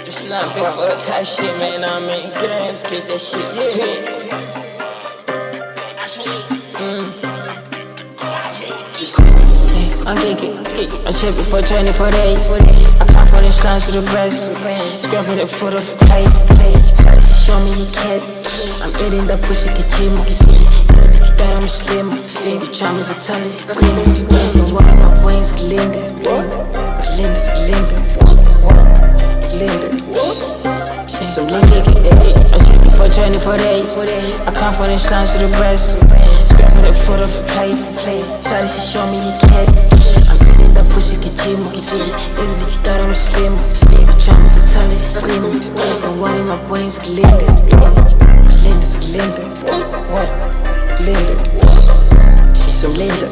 Just like before the type shit, man. I mean, games, get that shit tweet. I'm geeking, I'm tripping for 24 days. I come from the slums to the breast, scrubbing the foot off the plate. Try to show me your cat. I'm eating the pussy kajima. That I'm a slim. Your traumas are telling stream. Don't worry, my brain's Glinda. Glinda's Glinda. She's some Linda. I'm tripping for 24 days. I come from the slums to the breast, scrubbing the foot off the plate. Try to show me your cat. I'm eating the pussy kajima. You thought I'm a slim. Your traumas are telling stream. Don't worry, my brain's Glinda. Glinda's Glinda. What? Linda. She's some Linda.